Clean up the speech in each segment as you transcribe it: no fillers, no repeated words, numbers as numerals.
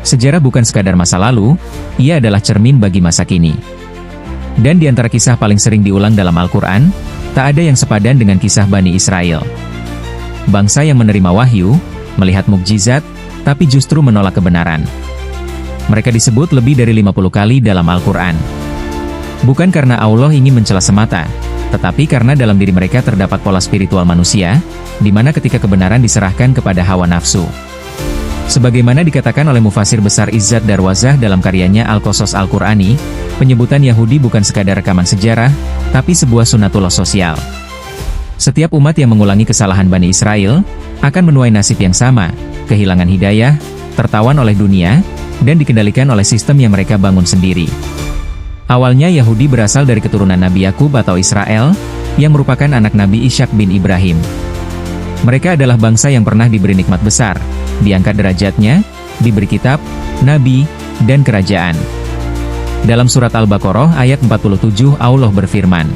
Sejarah bukan sekadar masa lalu, ia adalah cermin bagi masa kini. Dan di antara kisah paling sering diulang dalam Al-Quran, tak ada yang sepadan dengan kisah Bani Israel. Bangsa yang menerima wahyu, melihat mukjizat, tapi justru menolak kebenaran. Mereka disebut lebih dari 50 kali dalam Al-Quran. Bukan karena Allah ingin mencela semata, tetapi karena dalam diri mereka terdapat pola spiritual manusia, di mana ketika kebenaran diserahkan kepada hawa nafsu. Sebagaimana dikatakan oleh mufasir besar Izzat Darwazah dalam karyanya Al-Qasas Al-Qur'ani, penyebutan Yahudi bukan sekadar rekaman sejarah, tapi sebuah sunatullah sosial. Setiap umat yang mengulangi kesalahan Bani Israel, akan menuai nasib yang sama, kehilangan hidayah, tertawan oleh dunia, dan dikendalikan oleh sistem yang mereka bangun sendiri. Awalnya Yahudi berasal dari keturunan Nabi Yakub atau Israel, yang merupakan anak Nabi Ishak bin Ibrahim. Mereka adalah bangsa yang pernah diberi nikmat besar, diangkat derajatnya, diberi kitab, nabi, dan kerajaan. Dalam surat Al-Baqarah ayat 47 Allah berfirman,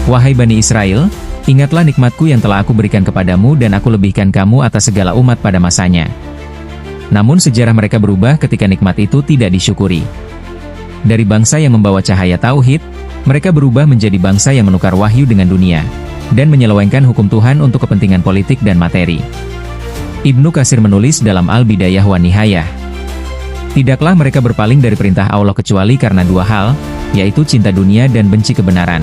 "Wahai Bani Israel, ingatlah nikmatku yang telah aku berikan kepadamu dan aku lebihkan kamu atas segala umat pada masanya." Namun sejarah mereka berubah ketika nikmat itu tidak disyukuri. Dari bangsa yang membawa cahaya tauhid, mereka berubah menjadi bangsa yang menukar wahyu dengan dunia, dan menyelewengkan hukum Tuhan untuk kepentingan politik dan materi. Ibnu Katsir menulis dalam Al-Bidayah wa Nihayah, "Tidaklah mereka berpaling dari perintah Allah kecuali karena dua hal, yaitu cinta dunia dan benci kebenaran."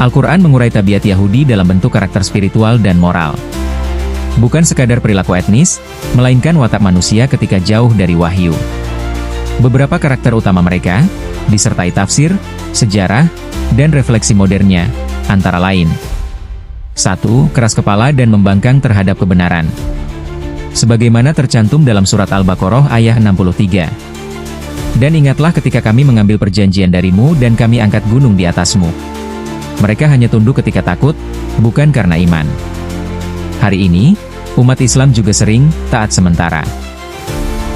Al-Quran mengurai tabiat Yahudi dalam bentuk karakter spiritual dan moral. Bukan sekadar perilaku etnis, melainkan watak manusia ketika jauh dari wahyu. Beberapa karakter utama mereka, disertai tafsir, sejarah, dan refleksi modernnya, antara lain: 1. Keras kepala dan membangkang terhadap kebenaran. Sebagaimana tercantum dalam surat Al-Baqarah ayat 63. "Dan ingatlah ketika kami mengambil perjanjian darimu dan kami angkat gunung di atasmu. Mereka hanya tunduk ketika takut, bukan karena iman." Hari ini, umat Islam juga sering taat sementara.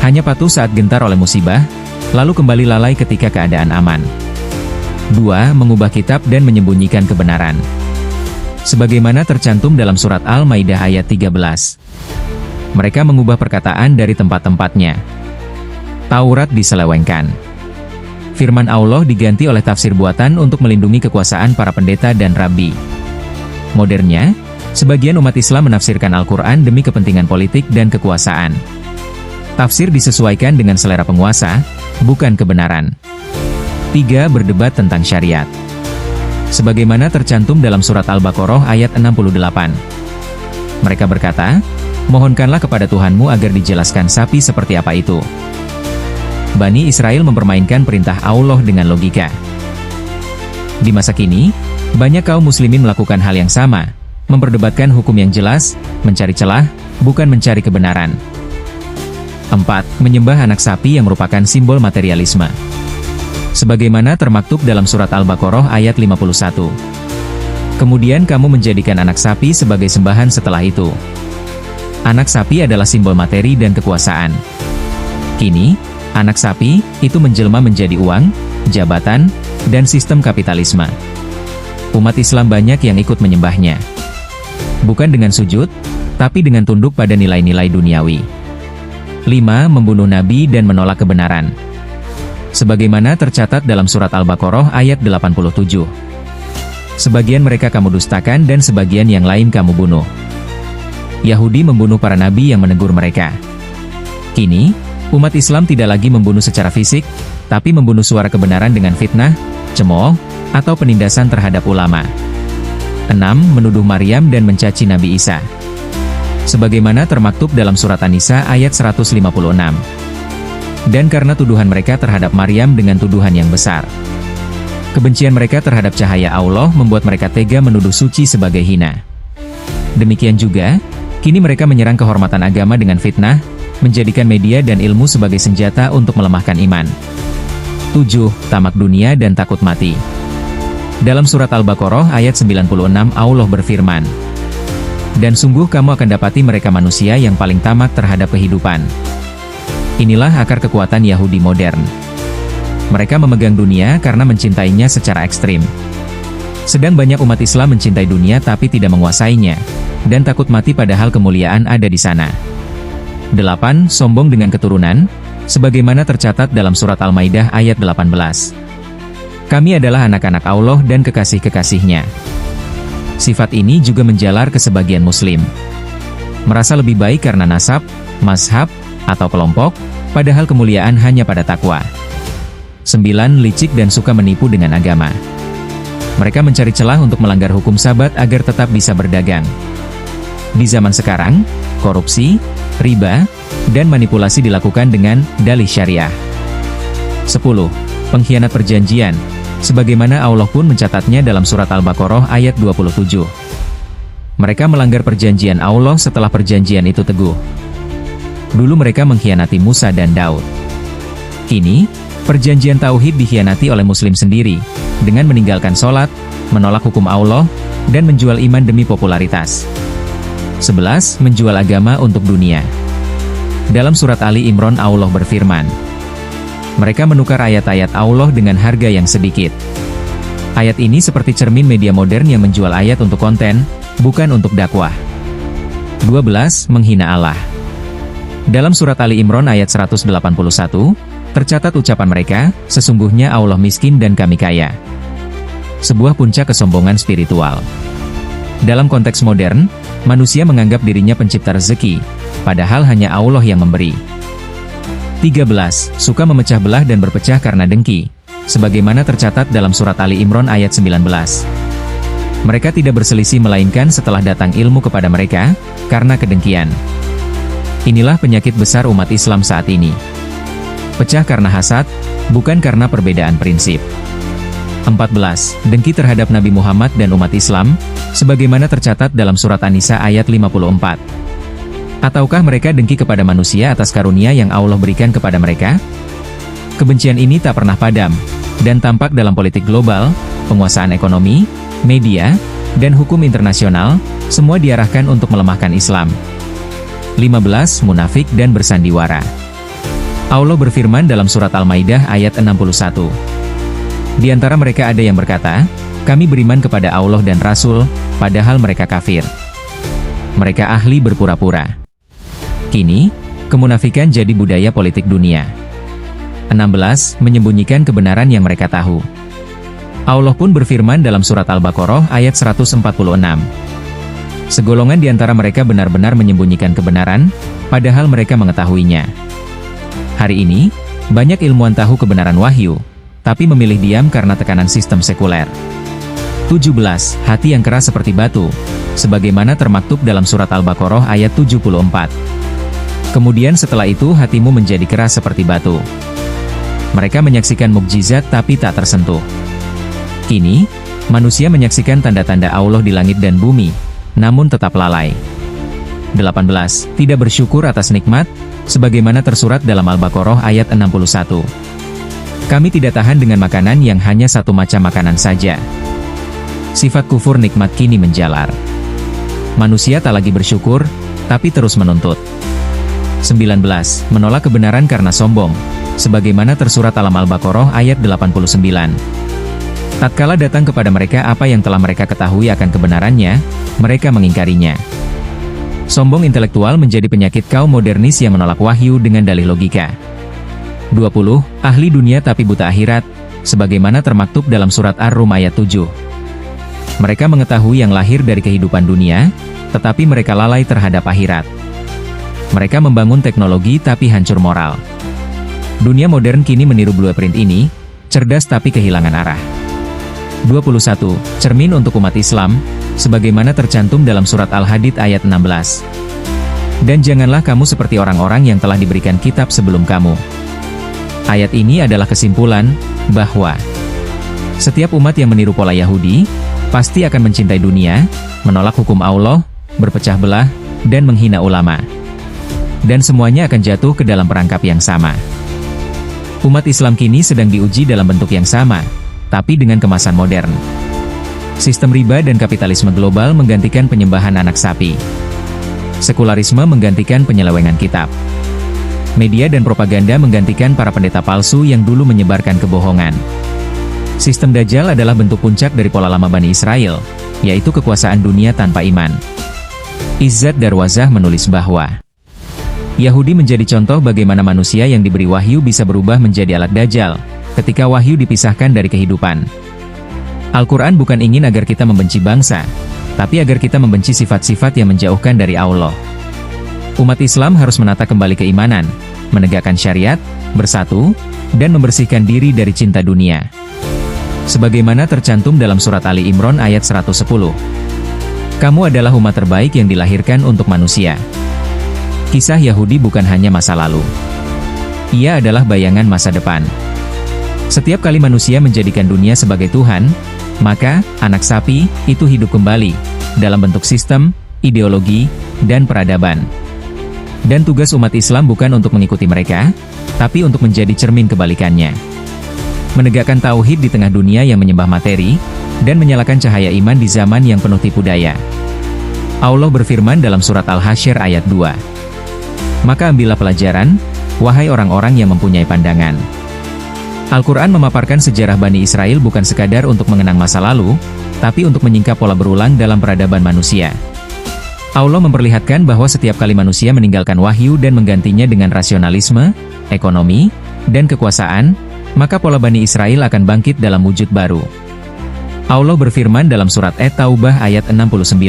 Hanya patuh saat gentar oleh musibah, lalu kembali lalai ketika keadaan aman. 2. Mengubah kitab dan menyembunyikan kebenaran. Sebagaimana tercantum dalam surat Al-Maidah ayat 13. Mereka mengubah perkataan dari tempat-tempatnya. Taurat diselewengkan. Firman Allah diganti oleh tafsir buatan untuk melindungi kekuasaan para pendeta dan rabi. Modernnya, sebagian umat Islam menafsirkan Al-Quran demi kepentingan politik dan kekuasaan. Tafsir disesuaikan dengan selera penguasa, bukan kebenaran. 3. Berdebat tentang syariat. Sebagaimana tercantum dalam surat Al-Baqarah ayat 68. Mereka berkata, "Mohonkanlah kepada Tuhanmu agar dijelaskan sapi seperti apa itu." Bani Israel mempermainkan perintah Allah dengan logika. Di masa kini, banyak kaum muslimin melakukan hal yang sama, memperdebatkan hukum yang jelas, mencari celah, bukan mencari kebenaran. 4. Menyembah anak sapi yang merupakan simbol materialisme. Sebagaimana termaktub dalam surat Al-Baqarah ayat 51. "Kemudian kamu menjadikan anak sapi sebagai sembahan setelah itu." Anak sapi adalah simbol materi dan kekuasaan. Kini, anak sapi itu menjelma menjadi uang, jabatan, dan sistem kapitalisme. Umat Islam banyak yang ikut menyembahnya. Bukan dengan sujud, tapi dengan tunduk pada nilai-nilai duniawi. 5. Membunuh nabi dan menolak kebenaran. Sebagaimana tercatat dalam surat Al-Baqarah ayat 87. "Sebagian mereka kamu dustakan dan sebagian yang lain kamu bunuh." Yahudi membunuh para nabi yang menegur mereka. Kini, umat Islam tidak lagi membunuh secara fisik, tapi membunuh suara kebenaran dengan fitnah, cemooh, atau penindasan terhadap ulama. 6. Menuduh Maryam dan mencaci Nabi Isa. Sebagaimana termaktub dalam surat An-Nisa ayat 156. Dan karena tuduhan mereka terhadap Maryam dengan tuduhan yang besar, kebencian mereka terhadap cahaya Allah membuat mereka tega menuduh suci sebagai hina. Demikian juga, kini mereka menyerang kehormatan agama dengan fitnah, menjadikan media dan ilmu sebagai senjata untuk melemahkan iman. 7. Tamak dunia dan takut mati. Dalam surat Al-Baqarah ayat 96 Allah berfirman, "Dan sungguh kamu akan dapati mereka manusia yang paling tamak terhadap kehidupan." Inilah akar kekuatan Yahudi modern. Mereka memegang dunia karena mencintainya secara ekstrim. Sedang banyak umat Islam mencintai dunia tapi tidak menguasainya, dan takut mati padahal kemuliaan ada di sana. 8. Sombong dengan keturunan, sebagaimana tercatat dalam surat Al-Maidah ayat 18. Kami adalah anak-anak Allah dan kekasih-kekasih-Nya. Sifat ini juga menjalar ke sebagian muslim. Merasa lebih baik karena nasab, mazhab, atau kelompok, padahal kemuliaan hanya pada takwa. 9. Licik dan suka menipu dengan agama. Mereka mencari celah untuk melanggar hukum sabat agar tetap bisa berdagang. Di zaman sekarang, korupsi, riba, dan manipulasi dilakukan dengan dalih syariah. 10. Pengkhianat perjanjian, sebagaimana Allah pun mencatatnya dalam surat Al-Baqarah ayat 27. Mereka melanggar perjanjian Allah setelah perjanjian itu teguh. Dulu mereka mengkhianati Musa dan Daud. Kini, perjanjian tauhid dikhianati oleh muslim sendiri, dengan meninggalkan sholat, menolak hukum Allah, dan menjual iman demi popularitas. 11. Menjual agama untuk dunia. Dalam surat Ali Imran Allah berfirman, mereka menukar ayat-ayat Allah dengan harga yang sedikit. Ayat ini seperti cermin media modern yang menjual ayat untuk konten, bukan untuk dakwah. 12. Menghina Allah. Dalam surat Ali Imran ayat 181, tercatat ucapan mereka, sesungguhnya Allah miskin dan kami kaya. Sebuah puncak kesombongan spiritual. Dalam konteks modern, manusia menganggap dirinya pencipta rezeki, padahal hanya Allah yang memberi. 13. Suka memecah belah dan berpecah karena dengki, sebagaimana tercatat dalam surat Ali Imran ayat 19. Mereka tidak berselisih melainkan setelah datang ilmu kepada mereka, karena kedengkian. Inilah penyakit besar umat Islam saat ini. Pecah karena hasad, bukan karena perbedaan prinsip. 14. Dengki terhadap Nabi Muhammad dan umat Islam, sebagaimana tercatat dalam surat An-Nisa ayat 54. Ataukah mereka dengki kepada manusia atas karunia yang Allah berikan kepada mereka? Kebencian ini tak pernah padam, dan tampak dalam politik global, penguasaan ekonomi, media, dan hukum internasional, semua diarahkan untuk melemahkan Islam. 15. Munafik dan bersandiwara. Allah berfirman dalam surat Al-Maidah ayat 61. Di antara mereka ada yang berkata, kami beriman kepada Allah dan Rasul, padahal mereka kafir. Mereka ahli berpura-pura. Kini, kemunafikan jadi budaya politik dunia. 16. Menyembunyikan kebenaran yang mereka tahu. Allah pun berfirman dalam surat Al-Baqarah ayat 146. Segolongan di antara mereka benar-benar menyembunyikan kebenaran, padahal mereka mengetahuinya. Hari ini, banyak ilmuwan tahu kebenaran wahyu, tapi memilih diam karena tekanan sistem sekuler. 17. Hati yang keras seperti batu, sebagaimana termaktub dalam surat Al-Baqarah ayat 74. Kemudian setelah itu hatimu menjadi keras seperti batu. Mereka menyaksikan mukjizat tapi tak tersentuh. Kini, manusia menyaksikan tanda-tanda Allah di langit dan bumi, namun tetap lalai. 18. Tidak bersyukur atas nikmat, sebagaimana tersurat dalam Al-Baqarah ayat 61. Kami tidak tahan dengan makanan yang hanya satu macam makanan saja. Sifat kufur nikmat kini menjalar. Manusia tak lagi bersyukur, tapi terus menuntut. 19. Menolak kebenaran karena sombong, sebagaimana tersurat dalam Al-Baqarah ayat 89. Tatkala datang kepada mereka apa yang telah mereka ketahui akan kebenarannya, mereka mengingkarinya. Sombong intelektual menjadi penyakit kaum modernis yang menolak wahyu dengan dalih logika. 20. Ahli dunia tapi buta akhirat, sebagaimana termaktub dalam surat Ar-Rum ayat 7. Mereka mengetahui yang lahir dari kehidupan dunia, tetapi mereka lalai terhadap akhirat. Mereka membangun teknologi tapi hancur moral. Dunia modern kini meniru blueprint ini, cerdas tapi kehilangan arah. 21. Cermin untuk umat Islam, sebagaimana tercantum dalam surat Al-Hadid ayat 16. Dan janganlah kamu seperti orang-orang yang telah diberikan kitab sebelum kamu. Ayat ini adalah kesimpulan, bahwa setiap umat yang meniru pola Yahudi, pasti akan mencintai dunia, menolak hukum Allah, berpecah belah, dan menghina ulama. Dan semuanya akan jatuh ke dalam perangkap yang sama. Umat Islam kini sedang diuji dalam bentuk yang sama, tapi dengan kemasan modern. Sistem riba dan kapitalisme global menggantikan penyembahan anak sapi. Sekularisme menggantikan penyelewengan kitab. Media dan propaganda menggantikan para pendeta palsu yang dulu menyebarkan kebohongan. Sistem Dajjal adalah bentuk puncak dari pola lama Bani Israel, yaitu kekuasaan dunia tanpa iman. Izzat Darwazah menulis bahwa Yahudi menjadi contoh bagaimana manusia yang diberi wahyu bisa berubah menjadi alat Dajjal, ketika wahyu dipisahkan dari kehidupan. Al-Quran bukan ingin agar kita membenci bangsa, tapi agar kita membenci sifat-sifat yang menjauhkan dari Allah. Umat Islam harus menata kembali keimanan, menegakkan syariat, bersatu, dan membersihkan diri dari cinta dunia. Sebagaimana tercantum dalam surat Ali Imran ayat 110. Kamu adalah umat terbaik yang dilahirkan untuk manusia. Kisah Yahudi bukan hanya masa lalu. Ia adalah bayangan masa depan. Setiap kali manusia menjadikan dunia sebagai Tuhan, maka, anak sapi, itu hidup kembali, dalam bentuk sistem, ideologi, dan peradaban. Dan tugas umat Islam bukan untuk mengikuti mereka, tapi untuk menjadi cermin kebalikannya. Menegakkan tauhid di tengah dunia yang menyembah materi, dan menyalakan cahaya iman di zaman yang penuh tipu daya. Allah berfirman dalam surat Al-Hasyr ayat 2. Maka ambillah pelajaran, wahai orang-orang yang mempunyai pandangan. Al-Quran memaparkan sejarah Bani Israel bukan sekadar untuk mengenang masa lalu, tapi untuk menyingkap pola berulang dalam peradaban manusia. Allah memperlihatkan bahwa setiap kali manusia meninggalkan wahyu dan menggantinya dengan rasionalisme, ekonomi, dan kekuasaan, maka pola Bani Israel akan bangkit dalam wujud baru. Allah berfirman dalam surat At-Taubah ayat 69.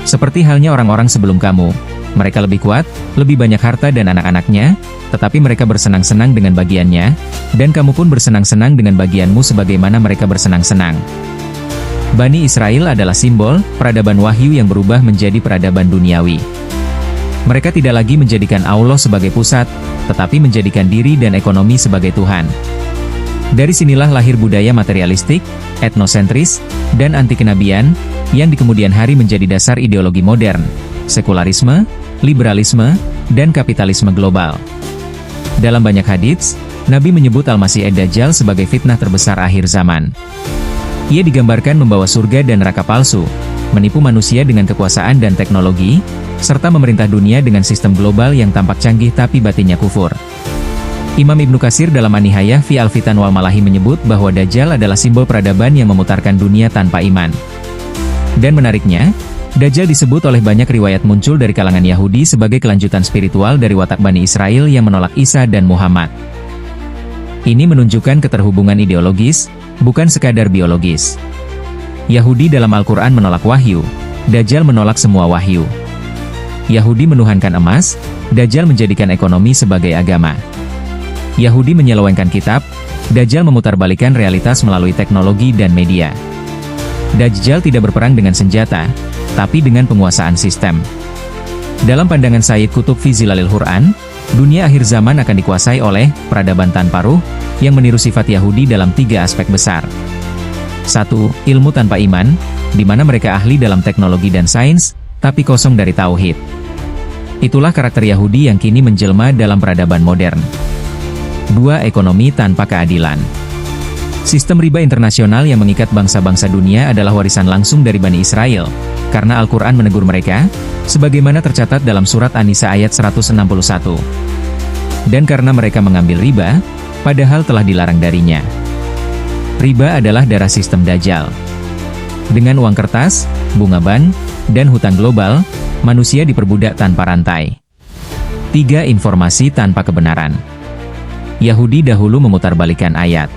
Seperti halnya orang-orang sebelum kamu, mereka lebih kuat, lebih banyak harta dan anak-anaknya, tetapi mereka bersenang-senang dengan bagiannya, dan kamu pun bersenang-senang dengan bagianmu sebagaimana mereka bersenang-senang. Bani Israel adalah simbol peradaban wahyu yang berubah menjadi peradaban duniawi. Mereka tidak lagi menjadikan Allah sebagai pusat, tetapi menjadikan diri dan ekonomi sebagai Tuhan. Dari sinilah lahir budaya materialistik, etnosentris, dan anti-kenabian, yang di kemudian hari menjadi dasar ideologi modern, sekularisme, liberalisme, dan kapitalisme global. Dalam banyak hadits, Nabi menyebut Al-Masih Ad-Dajjal sebagai fitnah terbesar akhir zaman. Ia digambarkan membawa surga dan neraka palsu, menipu manusia dengan kekuasaan dan teknologi, serta memerintah dunia dengan sistem global yang tampak canggih tapi batinnya kufur. Imam Ibnu Katsir dalam An-Nihayah fi Al-Fitan wal Malahi menyebut bahwa Dajjal adalah simbol peradaban yang memutarkan dunia tanpa iman. Dan menariknya, Dajjal disebut oleh banyak riwayat muncul dari kalangan Yahudi sebagai kelanjutan spiritual dari watak Bani Israel yang menolak Isa dan Muhammad. Ini menunjukkan keterhubungan ideologis, bukan sekadar biologis. Yahudi dalam Al-Quran menolak wahyu, Dajjal menolak semua wahyu. Yahudi menuhankan emas, Dajjal menjadikan ekonomi sebagai agama. Yahudi menyelewengkan kitab, Dajjal memutarbalikan realitas melalui teknologi dan media. Dajjal tidak berperang dengan senjata, tapi dengan penguasaan sistem. Dalam pandangan Sayyid Qutb fi Zilalil Quran, dunia akhir zaman akan dikuasai oleh peradaban tanpa ruh, yang meniru sifat Yahudi dalam 3 aspek besar. 1. Ilmu tanpa iman, di mana mereka ahli dalam teknologi dan sains, tapi kosong dari tauhid. Itulah karakter Yahudi yang kini menjelma dalam peradaban modern. 2. Ekonomi tanpa keadilan. Sistem riba internasional yang mengikat bangsa-bangsa dunia adalah warisan langsung dari Bani Israel, karena Al-Quran menegur mereka, sebagaimana tercatat dalam surat An-Nisa ayat 161. Dan karena mereka mengambil riba, padahal telah dilarang darinya. Riba adalah darah sistem Dajjal. Dengan uang kertas, bunga ban, dan hutang global, manusia diperbudak tanpa rantai. 3. Informasi tanpa kebenaran. Yahudi dahulu memutarbalikan ayat.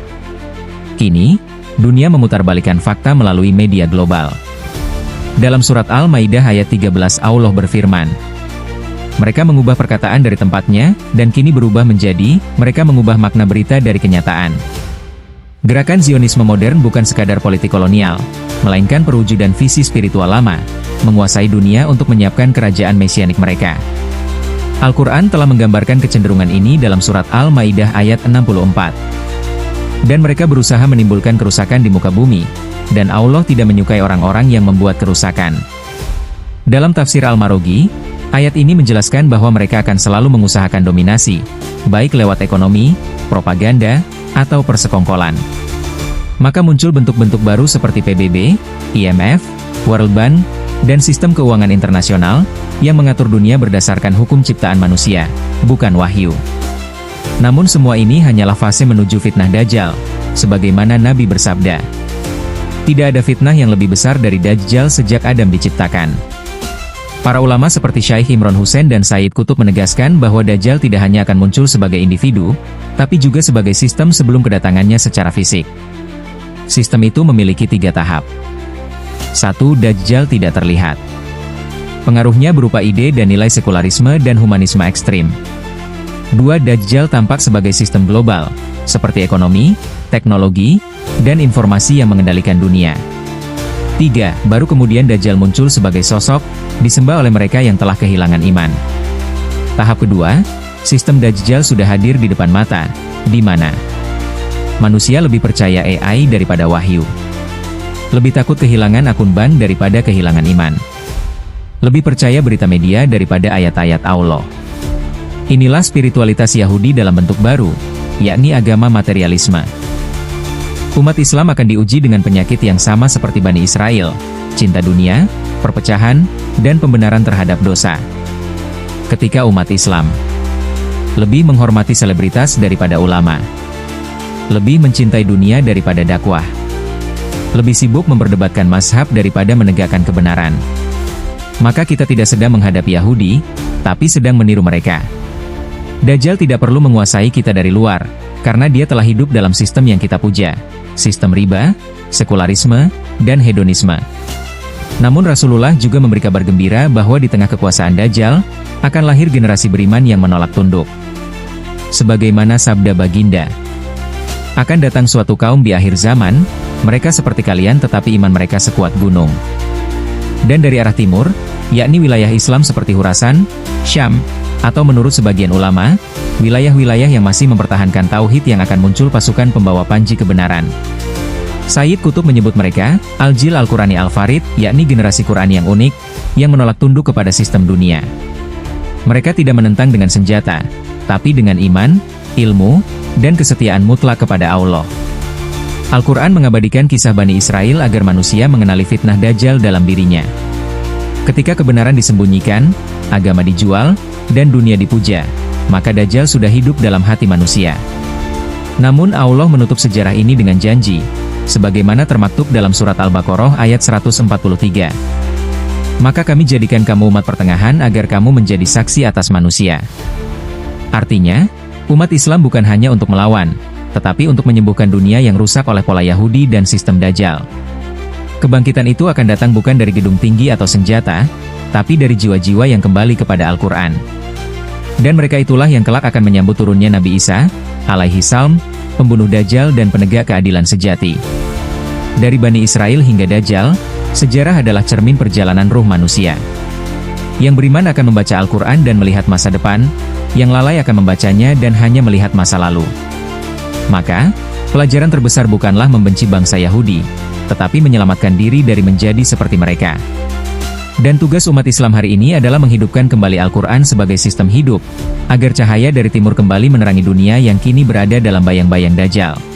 Kini, dunia memutarbalikan fakta melalui media global. Dalam surat Al-Maidah ayat 13 Allah berfirman, mereka mengubah perkataan dari tempatnya, dan kini berubah menjadi, mereka mengubah makna berita dari kenyataan. Gerakan Zionisme modern bukan sekadar politik kolonial, melainkan perwujudan visi spiritual lama, menguasai dunia untuk menyiapkan kerajaan mesianik mereka. Al-Quran telah menggambarkan kecenderungan ini dalam surat Al-Maidah ayat 64. Dan mereka berusaha menimbulkan kerusakan di muka bumi, dan Allah tidak menyukai orang-orang yang membuat kerusakan. Dalam tafsir Al-Marogi, ayat ini menjelaskan bahwa mereka akan selalu mengusahakan dominasi, baik lewat ekonomi, propaganda, atau persekongkolan. Maka muncul bentuk-bentuk baru seperti PBB, IMF, World Bank, dan sistem keuangan internasional, yang mengatur dunia berdasarkan hukum ciptaan manusia, bukan wahyu. Namun semua ini hanyalah fase menuju fitnah Dajjal, sebagaimana Nabi bersabda, tidak ada fitnah yang lebih besar dari Dajjal sejak Adam diciptakan. Para ulama seperti Syekh Imran Hussein dan Sayyid Qutb menegaskan bahwa Dajjal tidak hanya akan muncul sebagai individu, tapi juga sebagai sistem sebelum kedatangannya secara fisik. Sistem itu memiliki 3 tahap. 1. Dajjal tidak terlihat. Pengaruhnya berupa ide dan nilai sekularisme dan humanisme ekstrim. 2. Dajjal tampak sebagai sistem global, seperti ekonomi, teknologi, dan informasi yang mengendalikan dunia. 3. Baru kemudian Dajjal muncul sebagai sosok, disembah oleh mereka yang telah kehilangan iman. Tahap kedua, sistem Dajjal sudah hadir di depan mata, di mana manusia lebih percaya AI daripada wahyu. Lebih takut kehilangan akun bank daripada kehilangan iman. Lebih percaya berita media daripada ayat-ayat Allah. Inilah spiritualitas Yahudi dalam bentuk baru, yakni agama materialisme. Umat Islam akan diuji dengan penyakit yang sama seperti Bani Israel, cinta dunia, perpecahan, dan pembenaran terhadap dosa. Ketika umat Islam lebih menghormati selebritas daripada ulama, lebih mencintai dunia daripada dakwah, lebih sibuk memperdebatkan mazhab daripada menegakkan kebenaran, maka kita tidak sedang menghadapi Yahudi, tapi sedang meniru mereka. Dajjal tidak perlu menguasai kita dari luar, karena dia telah hidup dalam sistem yang kita puja, sistem riba, sekularisme, dan hedonisme. Namun Rasulullah juga memberi kabar gembira bahwa di tengah kekuasaan Dajjal, akan lahir generasi beriman yang menolak tunduk. Sebagaimana sabda baginda, akan datang suatu kaum di akhir zaman, mereka seperti kalian tetapi iman mereka sekuat gunung. Dan dari arah timur, yakni wilayah Islam seperti Khurasan, Syam, atau menurut sebagian ulama, wilayah-wilayah yang masih mempertahankan tauhid yang akan muncul pasukan pembawa panji kebenaran. Sayyid Qutb menyebut mereka, Al-Jil Al-Qurani Al-Farid, yakni generasi Quran yang unik, yang menolak tunduk kepada sistem dunia. Mereka tidak menentang dengan senjata, tapi dengan iman, ilmu, dan kesetiaan mutlak kepada Allah. Al-Quran mengabadikan kisah Bani Israel agar manusia mengenali fitnah Dajjal dalam dirinya. Ketika kebenaran disembunyikan, agama dijual, dan dunia dipuja, maka Dajjal sudah hidup dalam hati manusia. Namun Allah menutup sejarah ini dengan janji, sebagaimana termaktub dalam surat Al-Baqarah ayat 143. Maka kami jadikan kamu umat pertengahan agar kamu menjadi saksi atas manusia. Artinya, umat Islam bukan hanya untuk melawan, tetapi untuk menyembuhkan dunia yang rusak oleh pola Yahudi dan sistem Dajjal. Kebangkitan itu akan datang bukan dari gedung tinggi atau senjata, tapi dari jiwa-jiwa yang kembali kepada Al-Quran. Dan mereka itulah yang kelak akan menyambut turunnya Nabi Isa, alaihi salam, pembunuh Dajjal dan penegak keadilan sejati. Dari Bani Israel hingga Dajjal, sejarah adalah cermin perjalanan ruh manusia. Yang beriman akan membaca Al-Quran dan melihat masa depan, yang lalai akan membacanya dan hanya melihat masa lalu. Maka, pelajaran terbesar bukanlah membenci bangsa Yahudi, tetapi menyelamatkan diri dari menjadi seperti mereka. Dan tugas umat Islam hari ini adalah menghidupkan kembali Al-Quran sebagai sistem hidup, agar cahaya dari timur kembali menerangi dunia yang kini berada dalam bayang-bayang Dajjal.